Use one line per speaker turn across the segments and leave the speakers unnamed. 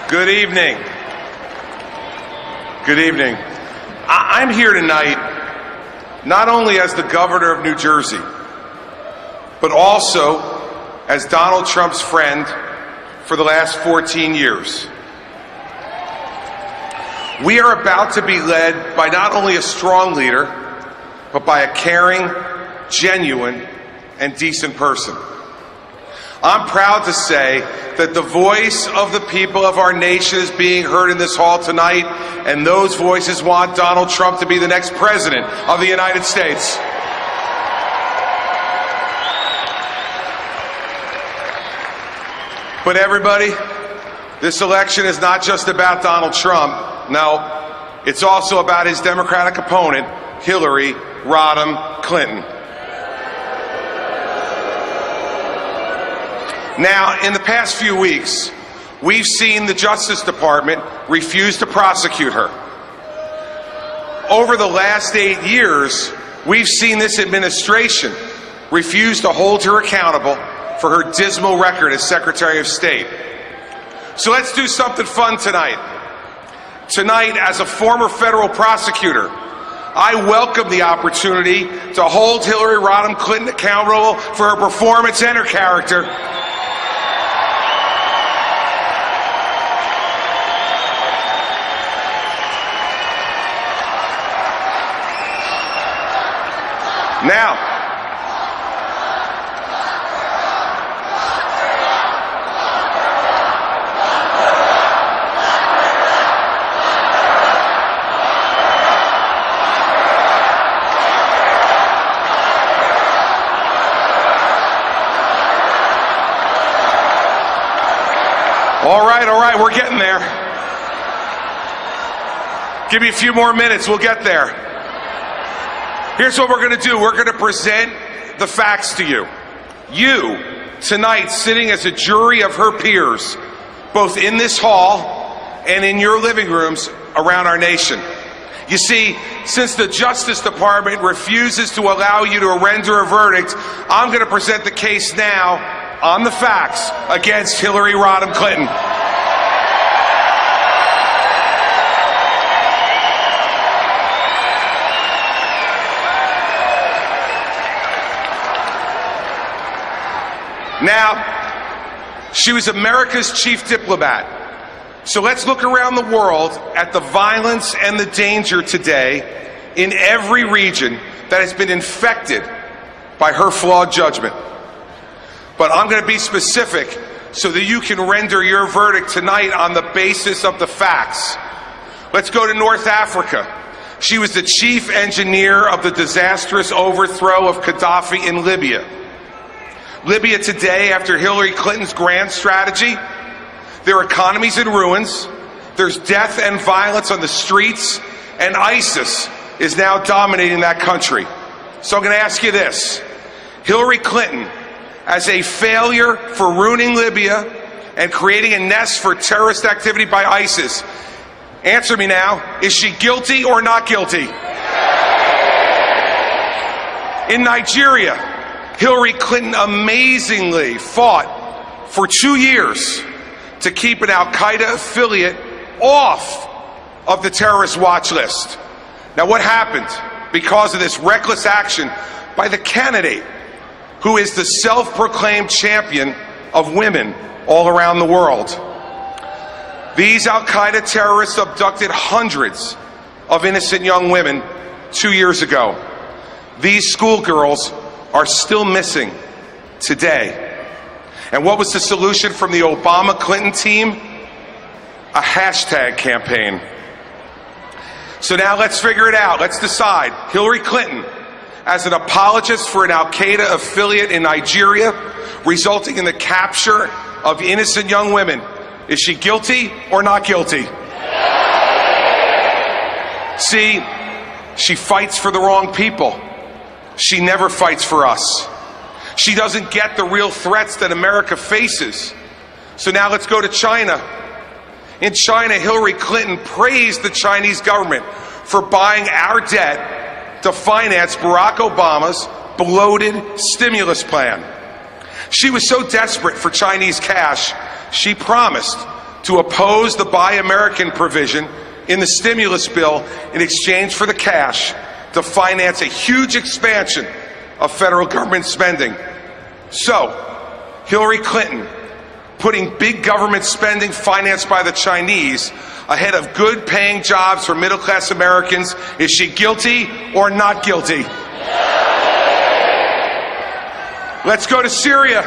Good evening. Good evening. I'm here tonight not only as the governor of New Jersey, but also as Donald Trump's friend for the last 14 years. We are about to be led by not only a strong leader, but by a caring, genuine, and decent person. I'm proud to say that the voice of the people of our nation is being heard in this hall tonight, and those voices want Donald Trump to be the next president of the United States. But everybody, this election is not just about Donald Trump. No, it's also about his Democratic opponent, Hillary Rodham Clinton. Now, in the past few weeks, we've seen the Justice Department refuse to prosecute her. Over the last 8 years, we've seen this administration refuse to hold her accountable for her dismal record as Secretary of State. So let's do something fun tonight. Tonight, as a former federal prosecutor, I welcome the opportunity to hold Hillary Rodham Clinton accountable for her performance and her character. Now, all right, we're getting there. Give me a few more minutes, we'll get there. Here's what we're going to do. We're going to present the facts to you. You, tonight, sitting as a jury of her peers, both in this hall and in your living rooms around our nation. You see, since the Justice Department refuses to allow you to render a verdict, I'm going to present the case now on the facts against Hillary Rodham Clinton. Now, she was America's chief diplomat. So let's look around the world at the violence and the danger today in every region that has been infected by her flawed judgment. But I'm going to be specific so that you can render your verdict tonight on the basis of the facts. Let's go to North Africa. She was the chief engineer of the disastrous overthrow of Gaddafi in Libya. Libya today, after Hillary Clinton's grand strategy, their economy's in ruins, there's death and violence on the streets, and ISIS is now dominating that country. So I'm going to ask you this. Hillary Clinton, as a failure for ruining Libya and creating a nest for terrorist activity by ISIS, answer me now, is she guilty or not guilty? In Nigeria, Hillary Clinton amazingly fought for 2 years to keep an al-Qaeda affiliate off of the terrorist watch list. Now, what happened because of this reckless action by the candidate who is the self-proclaimed champion of women all around the world? These al-Qaeda terrorists abducted hundreds of innocent young women 2 years ago. These schoolgirls are still missing today. And what was the solution from the Obama-Clinton team? A hashtag campaign. So now let's figure it out. Let's decide. Hillary Clinton, as an apologist for an al-Qaeda affiliate in Nigeria, resulting in the capture of innocent young women, is she guilty or not guilty? See, she fights for the wrong people. She never fights for us. She doesn't get the real threats that America faces. So now let's go to China. In China, Hillary Clinton praised the Chinese government for buying our debt to finance Barack Obama's bloated stimulus plan. She was so desperate for Chinese cash, she promised to oppose the Buy American provision in the stimulus bill in exchange for the cash to finance a huge expansion of federal government spending. So, Hillary Clinton, putting big government spending financed by the Chinese ahead of good-paying jobs for middle-class Americans, is she guilty or not guilty? Let's go to Syria.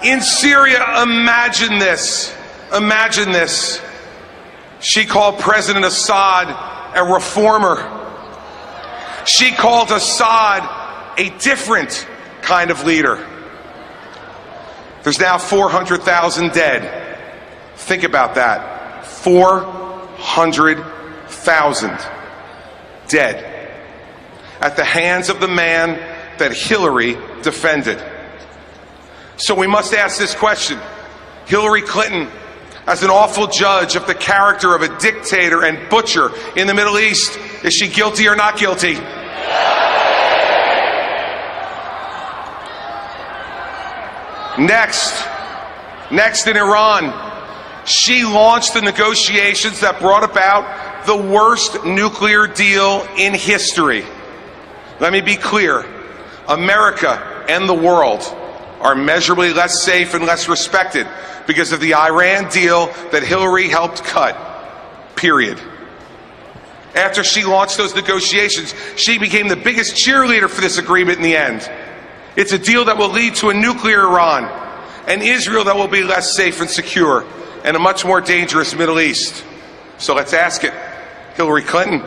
In Syria, imagine this. Imagine this. She called President Assad a reformer. She called Assad a different kind of leader. There's now 400,000 dead. Think about that. 400,000 dead at the hands of the man that Hillary defended. So we must ask this question. Hillary Clinton, as an awful judge of the character of a dictator and butcher in the Middle East, is she guilty or not guilty? Next in Iran, she launched the negotiations that brought about the worst nuclear deal in history. Let me be clear. America and the world are measurably less safe and less respected because of the Iran deal that Hillary helped cut. Period. After she launched those negotiations, she became the biggest cheerleader for this agreement in the end. It's a deal that will lead to a nuclear Iran, an Israel that will be less safe and secure, and a much more dangerous Middle East. So let's ask it. Hillary Clinton,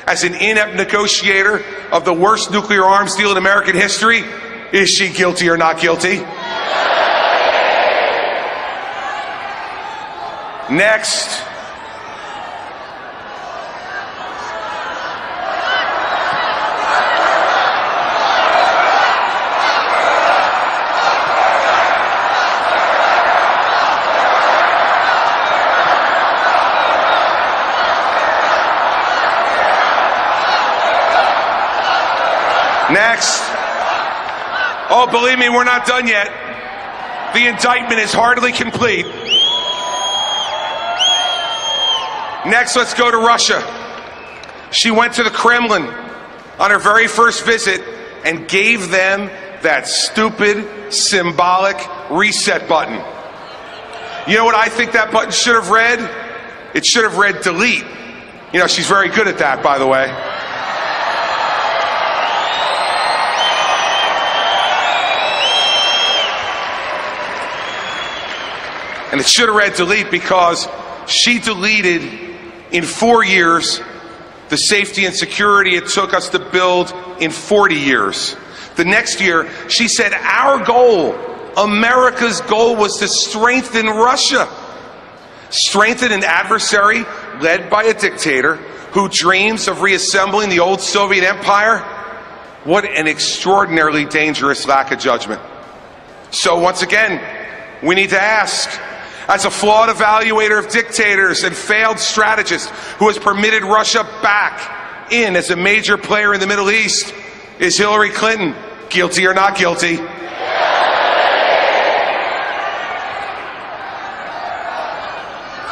as an inept negotiator of the worst nuclear arms deal in American history, is she guilty or not guilty? Next. Oh, believe me, we're not done yet. The indictment is hardly complete. Next, let's go to Russia. She went to the Kremlin on her very first visit and gave them that stupid, symbolic reset button. You know what I think that button should have read? It should have read delete. You know, she's very good at that, by the way. And it should have read delete because she deleted in 4 years the safety and security it took us to build in 40 years. The next year, she said our goal, America's goal, was to strengthen Russia. Strengthen an adversary led by a dictator who dreams of reassembling the old Soviet empire. What an extraordinarily dangerous lack of judgment. So once again, we need to ask, as a flawed evaluator of dictators and failed strategist who has permitted Russia back in as a major player in the Middle East, is Hillary Clinton guilty or not guilty?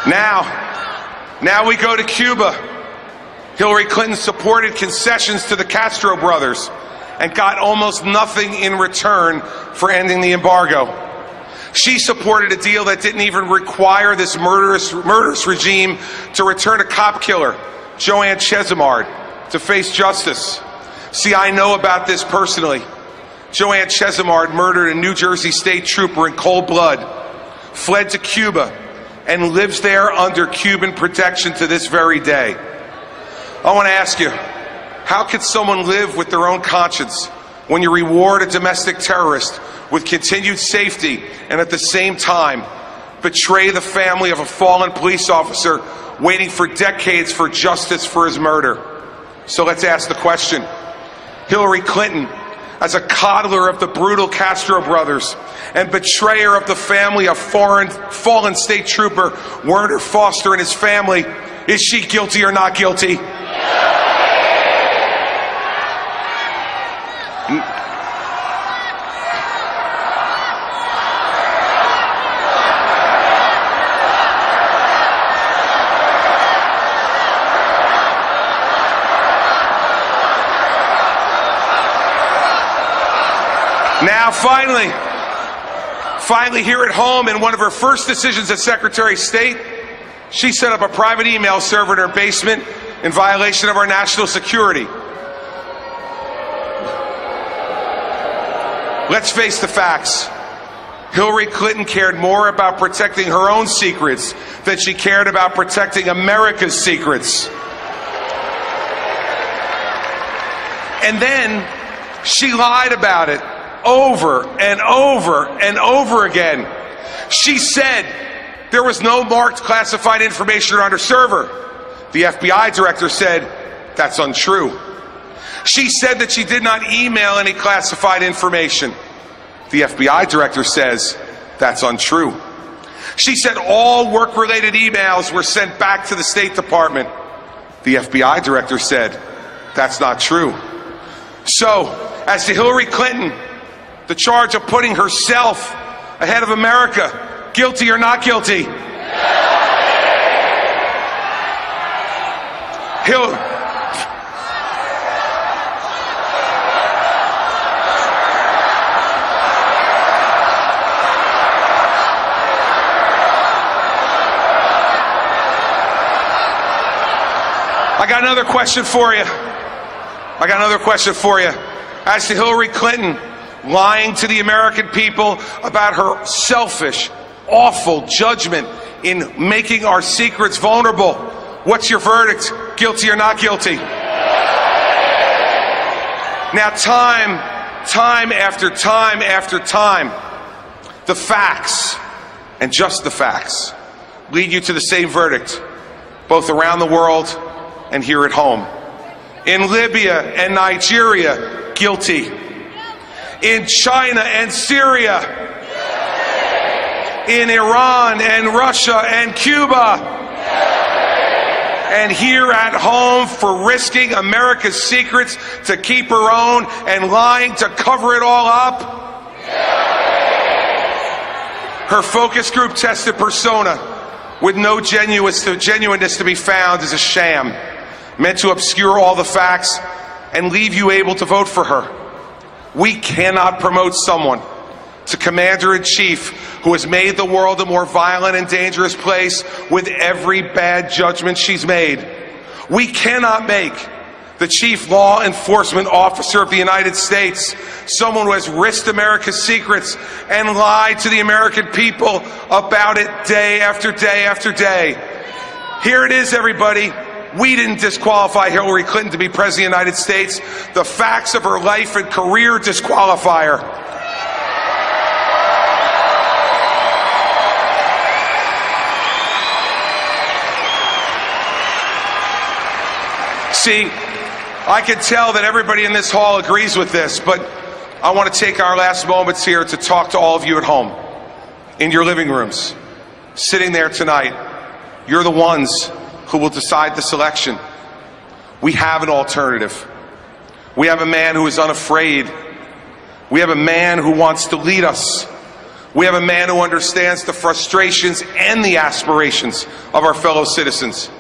Now we go to Cuba. Hillary Clinton supported concessions to the Castro brothers and got almost nothing in return for ending the embargo. She supported a deal that didn't even require this murderous regime to return a cop killer, Joanne Chesimard, to face justice. See, I know about this personally. Joanne Chesimard murdered a New Jersey state trooper in cold blood, fled to Cuba, and lives there under Cuban protection to this very day. I want to ask you, how could someone live with their own conscience when you reward a domestic terrorist with continued safety and at the same time betray the family of a fallen police officer waiting for decades for justice for his murder? So let's ask the question. Hillary Clinton, as a coddler of the brutal Castro brothers and betrayer of the family of fallen state trooper Werner Foster and his family, is she guilty or not guilty? now finally here at home, in one of her first decisions as Secretary of State, she set up a private email server in her basement in violation of our national security. Let's face the facts. Hillary Clinton cared more about protecting her own secrets than she cared about protecting America's secrets. And then she lied about it over and over and over again. She said there was no marked classified information on her server. The FBI director said that's untrue. She said that she did not email any classified information. The FBI director says that's untrue. She said all work-related emails were sent back to the State Department. The FBI director said that's not true. So, as to Hillary Clinton, the charge of putting herself ahead of America, guilty or not guilty? I got another question for you. As to Hillary Clinton lying to the American people about her selfish, awful judgment in making our secrets vulnerable, what's your verdict? Guilty or not guilty? Now, time after time after time, the facts, and just the facts, lead you to the same verdict, both around the world and here at home. In Libya and Nigeria, guilty. In China and Syria. In Iran and Russia and Cuba. And here at home for risking America's secrets to keep her own and lying to cover it all up. Her focus group tested persona with no genuineness to be found is a sham, meant to obscure all the facts and leave you able to vote for her. We cannot promote someone to commander-in-chief who has made the world a more violent and dangerous place with every bad judgment she's made. We cannot make the chief law enforcement officer of the United States someone who has risked America's secrets and lied to the American people about it day after day after day. Here it is, everybody. We didn't disqualify Hillary Clinton to be President of the United States. The facts of her life and career disqualify her. See, I can tell that everybody in this hall agrees with this, but I want to take our last moments here to talk to all of you at home, in your living rooms, sitting there tonight. You're the ones who will decide the selection. We have an alternative. We have a man who is unafraid. We have a man who wants to lead us. We have a man who understands the frustrations and the aspirations of our fellow citizens.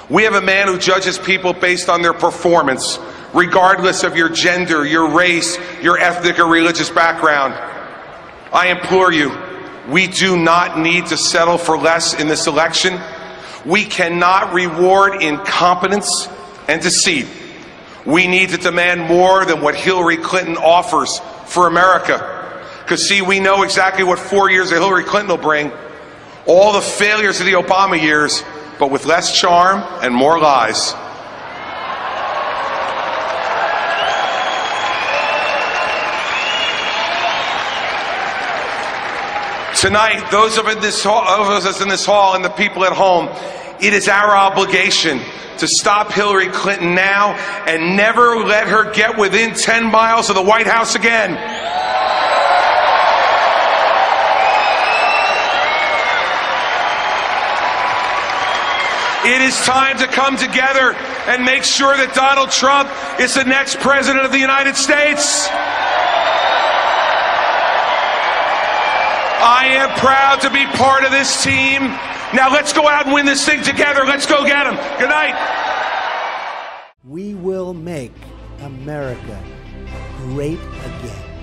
We have a man who judges people based on their performance, regardless of your gender, your race, your ethnic or religious background. I implore you, we do not need to settle for less in this election. We cannot reward incompetence and deceit. We need to demand more than what Hillary Clinton offers for America. Because, see, we know exactly what 4 years of Hillary Clinton will bring. All the failures of the Obama years, but with less charm and more lies. Tonight, those of us in this hall and the people at home, it is our obligation to stop Hillary Clinton now and never let her get within 10 miles of the White House again. It is time to come together and make sure that Donald Trump is the next president of the United States. I am proud to be part of this team. Now let's go out and win this thing together. Let's go get them. Good night.
We will make America great again.